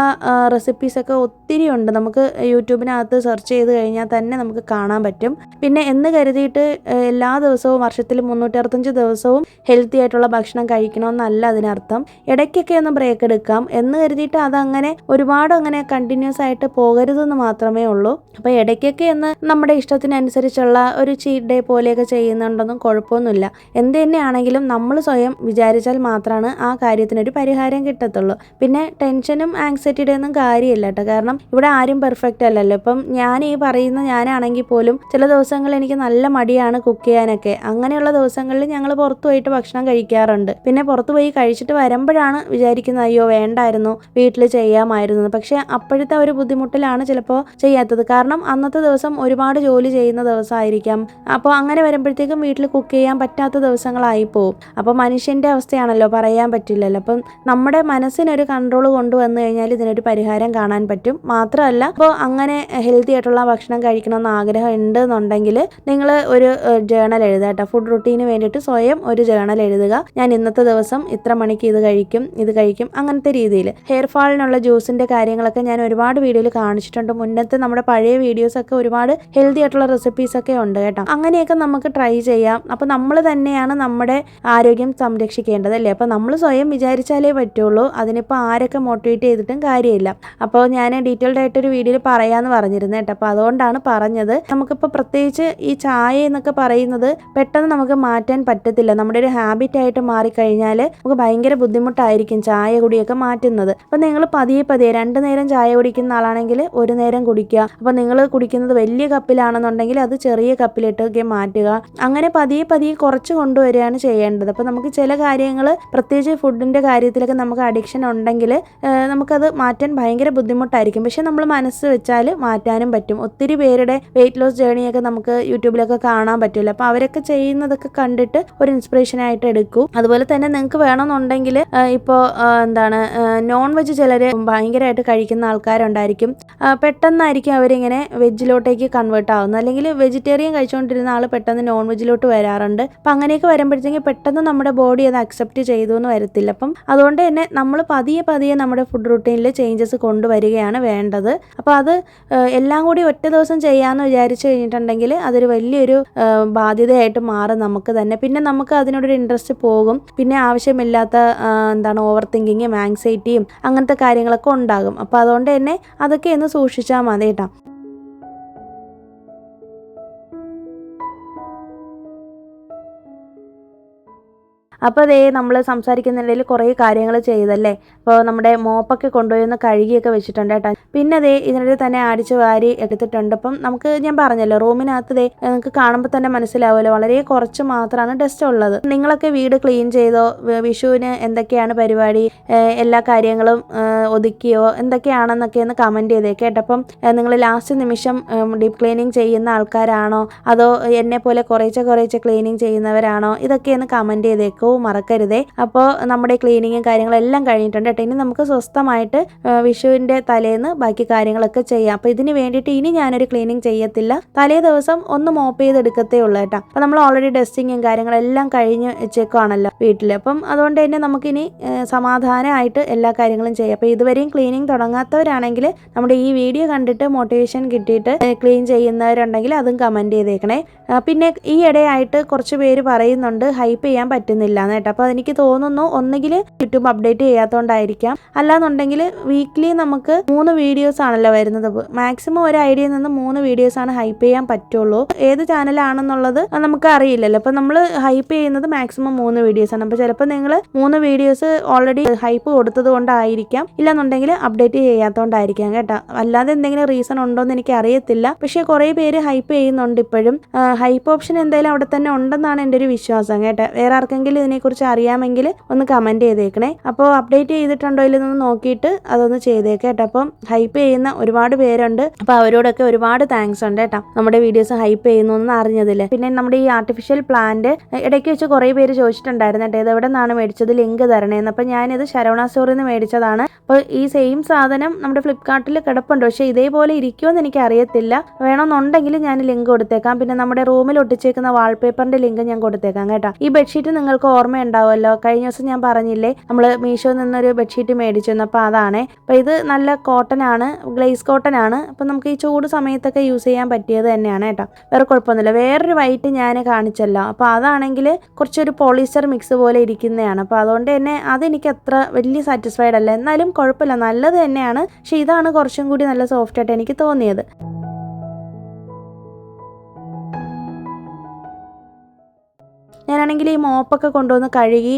റെസിപ്പീസൊക്കെ ഒത്തിരി ഉണ്ട്. നമുക്ക് യൂട്യൂബിനകത്ത് സെർച്ച് ചെയ്ത് കഴിഞ്ഞാൽ തന്നെ നമുക്ക് കാണാൻ പറ്റും. പിന്നെ എന്ന് കരുതിയിട്ട് എല്ലാ ദിവസവും വർഷത്തിൽ 365 ദിവസവും ഹെൽത്തി ആയിട്ടുള്ള ഭക്ഷണം കഴിക്കണമെന്നല്ല അതിനർത്ഥം. ഇടയ്ക്കൊക്കെ ഒന്ന് ബ്രേക്ക് എടുക്കാം എന്ന് കരുതിയിട്ട് അതങ്ങനെ ഒരുപാട് അങ്ങനെ കണ്ടിന്യൂസ് ആയിട്ട് പോകരുതെന്ന് മാത്രമേ ഉള്ളൂ. അപ്പോൾ ഇടയ്ക്കൊക്കെ ഒന്ന് നമ്മുടെ ഇഷ്ടത്തിനനുസരിച്ചുള്ള ഒരു ചീറ്റ് ഡേ പോലെയൊക്കെ ചെയ്യുന്നുണ്ടെന്നും കുഴപ്പമൊന്നുമില്ല. എന്ത് തന്നെയാണെങ്കിലും നമ്മൾ സ്വയം വിചാരിച്ചാൽ മാത്രമാണ് ആ കാര്യത്തിനൊരു പരിഹാരം കിട്ടത്തുള്ളൂ. പിന്നെ ടെൻഷനും ആങ്സൈറ്റിയുടെ ഒന്നും കാര്യമില്ല കേട്ടോ. കാരണം ഇവിടെ ആരും പെർഫെക്റ്റ് അല്ലല്ലോ. ഇപ്പം ഞാൻ ഈ പറയുന്ന ഞാനാണെങ്കിൽ പോലും ചില ദിവസങ്ങളിൽ എനിക്ക് നല്ല മടിയാണ് കുക്ക് ചെയ്യാനൊക്കെ. അങ്ങനെയുള്ള ദിവസങ്ങളിൽ ഞങ്ങൾ പുറത്തു പോയിട്ട് ഭക്ഷണം കഴിക്കാറുണ്ട്. പിന്നെ പുറത്തു പോയി കഴിച്ചിട്ട് വരുമ്പോഴാണ് വിചാരിക്കുന്നത് അയ്യോ വേണ്ടായിരുന്നു, വീട്ടിൽ ചെയ്യാമായിരുന്നു. പക്ഷേ അപ്പോഴത്തെ ഒരു ബുദ്ധിമുട്ടിലാണ് ചിലപ്പോൾ ചെയ്യാത്തത്. കാരണം അന്നത്തെ ദിവസം ഒരുപാട് ജോലി ചെയ്യുന്ന ദിവസമായിരിക്കാം. അപ്പോൾ അങ്ങനെ വരുമ്പോഴത്തേക്കും വീട്ടിൽ കുക്ക് ചെയ്യാൻ പറ്റാത്ത ദിവസങ്ങളായി പോവും. അപ്പോൾ മനുഷ്യൻ്റെ അവസ്ഥയാണല്ലോ, പറയാൻ പറ്റില്ലല്ലോ. അപ്പം നമ്മുടെ മനസ്സിനൊരു കൺട്രോൾ കൊണ്ടുവന്നു കഴിഞ്ഞാൽ ഇതിനൊരു പരിഹാരം കാണാൻ പറ്റും. മാത്രമല്ല ഇപ്പോൾ അങ്ങനെ ഹെൽത്തി ആയിട്ടുള്ള ഭക്ഷണം കഴിക്കണമെന്ന് ആഗ്രഹം ഉണ്ടെന്നുണ്ടെങ്കിൽ നിങ്ങൾ ഒരു ജേണൽ എഴുതുക കേട്ടോ. ഫുഡ് റുട്ടീന് വേണ്ടിയിട്ട് സ്വയം ഒരു ജേണൽ എഴുതുക. ഞാൻ ഇന്നത്തെ ദിവസം ഇത്ര മണിക്ക് ഇത് കഴിക്കും അങ്ങനത്തെ രീതിയിൽ. ഹെയർ ഫാളിനുള്ള ജ്യൂസിൻ്റെ കാര്യങ്ങളൊക്കെ ഞാൻ ഒരുപാട് വീഡിയോയിൽ കാണിച്ചിട്ടുണ്ട്. മുന്നത്തെ നമ്മുടെ പഴയ വീഡിയോസൊക്കെ ഒരുപാട് ഹെൽത്തി ആയിട്ടുള്ള റെസിപ്പീസൊക്കെ ഉണ്ട് കേട്ടോ. അങ്ങനെയൊക്കെ നമുക്ക് ട്രൈ ചെയ്യാം. അപ്പോൾ നമ്മൾ തന്നെയാണ് നമ്മുടെ ആരോഗ്യം സംരക്ഷിക്കേണ്ടത് അല്ലേ. അപ്പോൾ നമ്മൾ സ്വയം വിചാരിച്ചാലേ പറ്റുള്ളൂ. അതിനിപ്പോൾ ആരൊക്കെ മോട്ടിവേറ്റ് ചെയ്തിട്ടും കാര്യമില്ല. അപ്പോൾ ഞാൻ ഡീറ്റെയിൽഡ് ആയിട്ടൊരു വീഡിയോയിൽ പറയാമെന്ന് പറഞ്ഞിരുന്നു കേട്ടോ. അപ്പോൾ അതുകൊണ്ടാണ് പറഞ്ഞത്. നമുക്കിപ്പോൾ പ്രത്യേകിച്ച് ഈ ചായ എന്നൊക്കെ പറയുന്നത് പെട്ടെന്ന് നമുക്ക് മാറ്റാൻ പറ്റത്തില്ല. നമ്മുടെ ഒരു ഹാബിറ്റായിട്ട് മാറിക്കഴിഞ്ഞാൽ നമുക്ക് ഭയങ്കര ബുദ്ധിമുട്ടായിരിക്കും ആയിരിക്കും ചായ കുടിയൊക്കെ മാറ്റുന്നത്. അപ്പം നിങ്ങൾ പതിയെ 2 നേരം ചായ കുടിക്കുന്ന ആളാണെങ്കിൽ 1 നേരം കുടിക്കുക. അപ്പം നിങ്ങൾ കുടിക്കുന്നത് വലിയ കപ്പിലാണെന്നുണ്ടെങ്കിൽ അത് ചെറിയ കപ്പിലിട്ടൊക്കെ മാറ്റുക. അങ്ങനെ പതിയെ കുറച്ച് കൊണ്ടുവരികയാണ് ചെയ്യേണ്ടത്. അപ്പം നമുക്ക് ചില കാര്യങ്ങൾ പ്രത്യേകിച്ച് ഫുഡിൻ്റെ കാര്യത്തിലൊക്കെ നമുക്ക് അഡിക്ഷൻ ഉണ്ടെങ്കിൽ നമുക്കത് മാറ്റാൻ ഭയങ്കര ബുദ്ധിമുട്ടായിരിക്കും. പക്ഷെ നമ്മൾ മനസ്സ് വെച്ചാൽ മാറ്റാനും പറ്റും. ഒത്തിരി പേരുടെ വെയിറ്റ് ലോസ് ജേണിയൊക്കെ നമുക്ക് യൂട്യൂബിലൊക്കെ കാണാൻ പറ്റില്ല. അപ്പോൾ അവരൊക്കെ ചെയ്യുന്നതൊക്കെ കണ്ടിട്ട് ഒരു ഇൻസ്പിറേഷനായിട്ട് എടുക്കൂ. അതുപോലെ തന്നെ നിങ്ങൾക്ക് വേണമെന്നുണ്ടെങ്കിൽ ഇപ്പോൾ നോൺ വെജ് ചിലർ ഭയങ്കരമായിട്ട് കഴിക്കുന്ന ആൾക്കാരുണ്ടായിരിക്കും. പെട്ടെന്നായിരിക്കും അവരിങ്ങനെ വെജിലോട്ടേക്ക് കൺവേർട്ട് ആവുന്നത്. അല്ലെങ്കിൽ വെജിറ്റേറിയൻ കഴിച്ചുകൊണ്ടിരുന്ന ആൾ പെട്ടെന്ന് നോൺ വെജിലോട്ട് വരാറുണ്ട്. അപ്പം അങ്ങനെയൊക്കെ വരുമ്പോഴത്തേക്കും പെട്ടെന്ന് നമ്മുടെ ബോഡി അത് അക്സെപ്റ്റ് ചെയ്തു എന്ന് വരത്തില്ല. അപ്പം അതുകൊണ്ട് തന്നെ നമ്മൾ പതിയെ നമ്മുടെ ഫുഡ് റുട്ടീനിൽ ചേഞ്ചസ് കൊണ്ടുവരികയാണ് വേണ്ടത്. അപ്പോൾ അത് എല്ലാം കൂടി ഒറ്റ ദിവസം ചെയ്യാമെന്ന് വിചാരിച്ചു കഴിഞ്ഞിട്ടുണ്ടെങ്കിൽ അതൊരു വലിയൊരു ബാധ്യതയായിട്ട് മാറും നമുക്ക് തന്നെ. പിന്നെ നമുക്ക് അതിനോടൊരു ഇൻട്രസ്റ്റ് പോകും. പിന്നെ ആവശ്യമില്ലാത്ത ഓവർ തിങ്കിങ്ങും ആങ്സൈറ്റിയും അങ്ങനത്തെ കാര്യങ്ങളൊക്കെ ഉണ്ടാകും. അപ്പോൾ അതുകൊണ്ട് തന്നെ അതൊക്കെ ഒന്ന് സൂക്ഷിച്ചാൽ മതി കേട്ടോ. അപ്പോൾ നമ്മൾ സംസാരിക്കുന്നിടയിൽ കുറേ കാര്യങ്ങൾ ചെയ്തല്ലേ. അപ്പോൾ നമ്മുടെ മോപ്പൊക്കെ കൊണ്ടുപോയി ഒന്ന് കഴുകിയൊക്കെ വെച്ചിട്ടുണ്ട് കേട്ടോ. പിന്നെ ഇതിനിടയിൽ തന്നെ അടിച്ച് വാരി എടുത്തിട്ടുണ്ട്. അപ്പം നമുക്ക് ഞാൻ പറഞ്ഞല്ലോ റൂമിനകത്ത് നിങ്ങൾക്ക് കാണുമ്പോൾ തന്നെ മനസ്സിലാവുമല്ലോ വളരെ കുറച്ച് മാത്രമാണ് ഡസ്റ്റ് ഉള്ളത്. നിങ്ങളൊക്കെ വീട് ക്ലീൻ ചെയ്തോ? വിഷുവിന് എന്തൊക്കെയാണ് പരിപാടി? എല്ലാ കാര്യങ്ങളും ഒതുക്കിയോ? എന്തൊക്കെയാണെന്നൊക്കെ ഒന്ന് കമൻറ്റ് ചെയ്തേക്കെ കേട്ടോ. അപ്പം നിങ്ങൾ ലാസ്റ്റ് നിമിഷം ഡീപ്പ് ക്ലീനിങ് ചെയ്യുന്ന ആൾക്കാരാണോ അതോ എന്നെ പോലെ കുറേശ്ശെ ക്ലീനിങ് ചെയ്യുന്നവരാണോ? ഇതൊക്കെ ഒന്ന് കമൻറ്റ് ചെയ്തേക്കോ, മറക്കരുതേ. അപ്പോൾ നമ്മുടെ ക്ലീനിങ്ങും കാര്യങ്ങളെല്ലാം കഴിഞ്ഞിട്ടുണ്ട് കേട്ടോ. ഇനി നമുക്ക് സ്വസ്ഥമായിട്ട് വിഷുവിൻ്റെ തലേന്ന് ബാക്കി കാര്യങ്ങളൊക്കെ ചെയ്യാം. അപ്പോൾ ഇതിന് വേണ്ടിയിട്ട് ഇനി ഞാനൊരു ക്ലീനിങ് ചെയ്യത്തില്ല. തലേ ദിവസം ഒന്ന് മോപ്പ് ചെയ്തെടുക്കത്തേ ഉള്ളൂ കേട്ടോ. അപ്പോൾ നമ്മൾ ഓൾറെഡി ഡസ്റ്റിങ്ങും കാര്യങ്ങളെല്ലാം കഴിഞ്ഞ് വെച്ചേക്കുവാണല്ലോ വീട്ടിൽ. അപ്പം അതുകൊണ്ട് തന്നെ നമുക്കിനി സമാധാനമായിട്ട് എല്ലാ കാര്യങ്ങളും ചെയ്യാം. അപ്പോൾ ഇതുവരെയും ക്ലീനിങ് തുടങ്ങാത്തവരാണെങ്കിൽ നമ്മുടെ ഈ വീഡിയോ കണ്ടിട്ട് മോട്ടിവേഷൻ കിട്ടിയിട്ട് ക്ലീൻ ചെയ്യുന്നവരുണ്ടെങ്കിൽ അതും കമൻറ്റ് ചെയ്തേക്കണേ. പിന്നെ ഈ ഇടയായിട്ട് കുറച്ച് പേര് പറയുന്നുണ്ട് ഹൈപ്പ് ചെയ്യാൻ പറ്റുന്നില്ല കേട്ടോ. അപ്പോൾ എനിക്ക് തോന്നുന്നു ഒന്നുകിൽ യൂട്യൂബ് അപ്ഡേറ്റ് ചെയ്യാത്തതുകൊണ്ടായിരിക്കാം, അല്ലാന്നുണ്ടെങ്കിൽ വീക്ക്ലി നമുക്ക് 3 വീഡിയോസ് ആണല്ലോ വരുന്നത്. മാക്സിമം ഒരു ഐഡിയയിൽ നിന്ന് 3 വീഡിയോസാണ് ഹൈപ്പ് ചെയ്യാൻ പറ്റുള്ളൂ. ഏത് ചാനലാണെന്നുള്ളത് നമുക്ക് അറിയില്ലല്ലോ. അപ്പോൾ നമ്മൾ ഹൈപ്പ് ചെയ്യുന്നത് മാക്സിമം 3 വീഡിയോസാണ്. അപ്പോൾ ചിലപ്പോൾ നിങ്ങൾ 3 വീഡിയോസ് ഓൾറെഡി ഹൈപ്പ് കൊടുത്തത് കൊണ്ടായിരിക്കാം, ഇല്ലെന്നുണ്ടെങ്കിൽ അപ്ഡേറ്റ് ചെയ്യാത്തതുകൊണ്ടായിരിക്കാം കേട്ടോ. അല്ലാതെ എന്തെങ്കിലും റീസൺ ഉണ്ടോ എന്ന് എനിക്ക് അറിയത്തില്ല. പക്ഷേ കുറേ പേര് ഹൈപ്പ് ചെയ്യുന്നുണ്ട് ഇപ്പോഴും. ഹൈപ്പ് ഓപ്ഷൻ എന്തായാലും അവിടെ തന്നെ ഉണ്ടെന്നാണ് എൻ്റെ ഒരു വിശ്വാസം കേട്ടോ. വേറെ ആർക്കെങ്കിലും ഇതിനെക്കുറിച്ച് അറിയാമെങ്കിൽ ഒന്ന് കമൻറ്റ് ചെയ്തേക്കണേ. അപ്പോൾ അപ്ഡേറ്റ് ചെയ്തിട്ടുണ്ടോ ഇല്ലെന്നൊന്ന് നോക്കിയിട്ട് അതൊന്ന് ചെയ്തേക്കാം കേട്ടോ. അപ്പം ഹൈപ്പ് ചെയ്യുന്ന ഒരുപാട് പേരുണ്ട്. അപ്പോൾ അവരോടൊക്കെ ഒരുപാട് താങ്ക്സ് ഉണ്ട് കേട്ടോ, നമ്മുടെ വീഡിയോസ് ഹൈപ്പ് ചെയ്യുന്നു അറിഞ്ഞതില്ല. പിന്നെ നമ്മുടെ ഈ ആർട്ടിഫിഷ്യൽ പ്ലാന്റ് ഇടയ്ക്ക് വെച്ച് കുറേ പേര് ചോദിച്ചിട്ടുണ്ടായിരുന്നു കേട്ടോ, ഇത് എവിടെ നിന്നാണ് മേടിച്ചത്, ലിങ്ക് തരണേന്ന്. അപ്പോൾ ഞാനിത് ശരവണ സ്റ്റോറിൽ നിന്ന് മേടിച്ചതാണ്. അപ്പോൾ ഈ സെയിം സാധനം നമ്മുടെ ഫ്ലിപ്കാർട്ടിൽ കിടപ്പുണ്ട്. പക്ഷേ ഇതേപോലെ ഇരിക്കുമെന്ന് എനിക്ക് അറിയത്തില്ല. വേണമെന്നുണ്ടെങ്കിൽ ഞാൻ ലിങ്ക് കൊടുത്തേക്കാം. പിന്നെ നമ്മുടെ റൂമിൽ ഒട്ടിച്ചേക്കുന്ന വാൾപേപ്പറിൻ്റെ ലിങ്ക് ഞാൻ കൊടുത്തേക്കാം കേട്ടോ. ഈ ബെഡ്ഷീറ്റ് നിങ്ങൾക്ക് ഓർമ്മയുണ്ടാവുമല്ലോ, കഴിഞ്ഞ ദിവസം ഞാൻ പറഞ്ഞില്ലേ നമ്മൾ മീഷോയിൽ നിന്നൊരു ബെഡ്ഷീറ്റ് മേടിച്ചിരുന്നു. അപ്പോൾ അതാണ്. അപ്പോൾ ഇത് നല്ല കോട്ടൺ ആണ്, ഗ്ലേസ് കോട്ടൺ ആണ്. അപ്പോൾ നമുക്ക് ഈ ചൂട് സമയത്തൊക്കെ യൂസ് ചെയ്യാൻ പറ്റിയത് തന്നെയാണ് കേട്ടോ. വേറെ കുഴപ്പമൊന്നുമില്ല. വേറൊരു വൈറ്റ് ഞാൻ കാണിച്ചല്ലോ, അപ്പോൾ അതാണെങ്കിൽ കുറച്ചൊരു പോളിസ്റ്റർ മിക്സ് പോലെ ഇരിക്കുന്നതാണ്. അപ്പോൾ അതുകൊണ്ട് തന്നെ അതെനിക്ക് അത്ര വലിയ സാറ്റിസ്ഫൈഡ് അല്ല. എന്നാലും കുഴപ്പമില്ല, നല്ലത് തന്നെയാണ്. പക്ഷേ ഇതാണ് കുറച്ചും കൂടി നല്ല സോഫ്റ്റ് ആയിട്ട് എനിക്ക് തോന്നിയത്. ഞാനാണെങ്കിൽ ഈ മോപ്പൊക്കെ കൊണ്ടുവന്ന് കഴുകി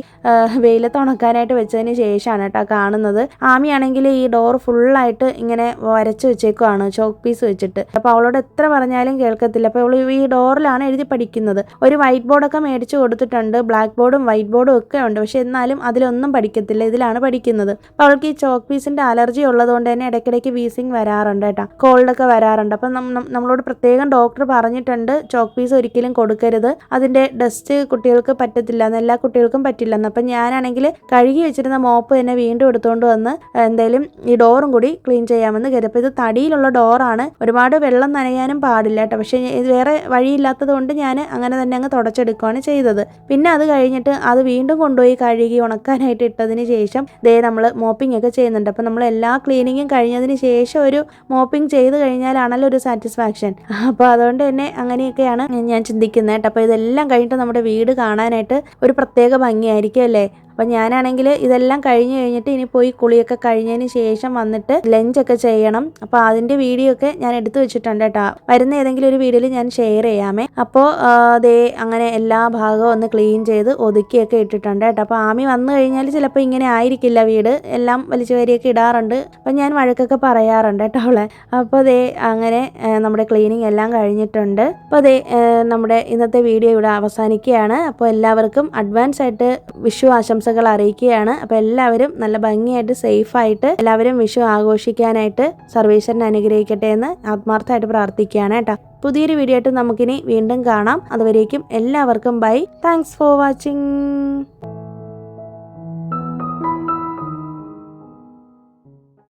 വെയിലത്ത് ഉണക്കാനായിട്ട് വെച്ചതിന് ശേഷമാണ് കേട്ടോ കാണുന്നത്. ആമിയാണെങ്കിൽ ഈ ഡോർ ഫുള്ളായിട്ട് ഇങ്ങനെ വരച്ച് വെച്ചേക്കുവാണ് ചോക്ക് പീസ് വെച്ചിട്ട്. അപ്പോൾ അവളോട് എത്ര പറഞ്ഞാലും കേൾക്കത്തില്ല. അപ്പോൾ അവൾ ഈ ഡോറിലാണ് എഴുതി പഠിക്കുന്നത്. ഒരു വൈറ്റ് ബോർഡൊക്കെ മേടിച്ച് കൊടുത്തിട്ടുണ്ട്, ബ്ലാക്ക് ബോർഡും വൈറ്റ് ബോർഡും ഒക്കെ ഉണ്ട്. പക്ഷെ എന്നാലും അതിലൊന്നും പഠിക്കത്തില്ല, ഇതിലാണ് പഠിക്കുന്നത്. അപ്പോൾ അവൾക്ക് ഈ ചോക്ക് പീസിൻ്റെ അലർജി ഉള്ളതുകൊണ്ട് തന്നെ ഇടയ്ക്കിടയ്ക്ക് വീസിങ് വരാറുണ്ട് കേട്ടോ, കോൾഡൊക്കെ വരാറുണ്ട്. അപ്പം നമ്മളോട് പ്രത്യേകം ഡോക്ടർ പറഞ്ഞിട്ടുണ്ട് ചോക്ക് പീസ് ഒരിക്കലും കൊടുക്കരുത്, അതിൻ്റെ ഡസ്റ്റ് കുട്ടികൾക്ക് പറ്റത്തില്ല എന്ന്, എല്ലാ കുട്ടികൾക്കും പറ്റില്ലെന്ന്. അപ്പം ഞാനാണെങ്കിൽ കഴുകി വെച്ചിരുന്ന മോപ്പ് തന്നെ വീണ്ടും എടുത്തുകൊണ്ട് വന്ന് എന്തായാലും ഈ ഡോറും കൂടി ക്ലീൻ ചെയ്യാമെന്ന് കരുതി. അപ്പോൾ ഇത് തടിയിലുള്ള ഡോറാണ്, ഒരുപാട് വെള്ളം നനയാനും പാടില്ല കേട്ടോ. പക്ഷേ ഇത് വേറെ വഴിയില്ലാത്തത് കൊണ്ട് ഞാൻ അങ്ങനെ തന്നെ അങ്ങ് തുടച്ചെടുക്കുകയാണ് ചെയ്തത്. പിന്നെ അത് കഴിഞ്ഞിട്ട് അത് വീണ്ടും കൊണ്ടുപോയി കഴുകി ഉണക്കാനായിട്ട് ഇട്ടതിന് ശേഷം നമ്മൾ മോപ്പിംഗ് ഒക്കെ ചെയ്യുന്നുണ്ട്. അപ്പോൾ നമ്മൾ എല്ലാ ക്ലീനിങ്ങും കഴിഞ്ഞതിന് ശേഷം ഒരു മോപ്പിംഗ് ചെയ്ത് കഴിഞ്ഞാലാണല്ലോ ഒരു സാറ്റിസ്ഫാക്ഷൻ. അപ്പോൾ അതുകൊണ്ട് തന്നെ അങ്ങനെയൊക്കെയാണ് ഞാൻ ചിന്തിക്കുന്നത് കേട്ടോ. അപ്പോൾ ഇതെല്ലാം കഴിഞ്ഞിട്ട് നമ്മുടെ വീട് കാണാനായിട്ട് ഒരു പ്രത്യേക ഭംഗിയായിരിക്കും അല്ലേ. അപ്പം ഞാനാണെങ്കിൽ ഇതെല്ലാം കഴിഞ്ഞിട്ട് ഇനി പോയി കുളിയൊക്കെ കഴിഞ്ഞതിന് ശേഷം വന്നിട്ട് ലഞ്ചൊക്കെ ചെയ്യണം. അപ്പോൾ അതിൻ്റെ വീഡിയോ ഒക്കെ ഞാൻ എടുത്തു വെച്ചിട്ടുണ്ട് കേട്ടോ. വരുന്ന ഏതെങ്കിലും ഒരു വീഡിയോയിൽ ഞാൻ ഷെയർ ചെയ്യാമേ. അപ്പോൾ ദേ അങ്ങനെ എല്ലാ ഭാഗവും ഒന്ന് ക്ലീൻ ചെയ്ത് ഒതുക്കിയൊക്കെ ഇട്ടിട്ടുണ്ട് കേട്ടോ. അപ്പോൾ ആമി വന്നു കഴിഞ്ഞാൽ ചിലപ്പോൾ ഇങ്ങനെ ആയിരിക്കില്ല വീട്, എല്ലാം വലിച്ചു വാരിയൊക്കെ ഇടാറുണ്ട്. അപ്പം ഞാൻ വഴക്കൊക്കെ പറയാറുണ്ട് കേട്ടോ അവളെ. അപ്പോൾ ദേ അങ്ങനെ നമ്മുടെ ക്ലീനിങ് എല്ലാം കഴിഞ്ഞിട്ടുണ്ട്. അപ്പോൾ ദേ നമ്മുടെ ഇന്നത്തെ വീഡിയോ ഇവിടെ അവസാനിക്കുകയാണ്. അപ്പോൾ എല്ലാവർക്കും അഡ്വാൻസ് ആയിട്ട് വിഷു ആശംസകൾ അറിയിക്കുകയാണ്. അപ്പോൾ എല്ലാവരും നല്ല ഭംഗിയായിട്ട് സേഫായിട്ട് എല്ലാവരും വിഷു ആഘോഷിക്കാനായിട്ട് സർവേശ്വരൻ അനുഗ്രഹിക്കട്ടെ എന്ന് ആത്മാർത്ഥമായിട്ട് പ്രാർത്ഥിക്കുകയാണ് കേട്ടോ. പുതിയൊരു വീഡിയോ ആയിട്ട് നമുക്കിനി വീണ്ടും കാണാം. അതുവരേക്കും എല്ലാവർക്കും ബൈ. Thanks for watching.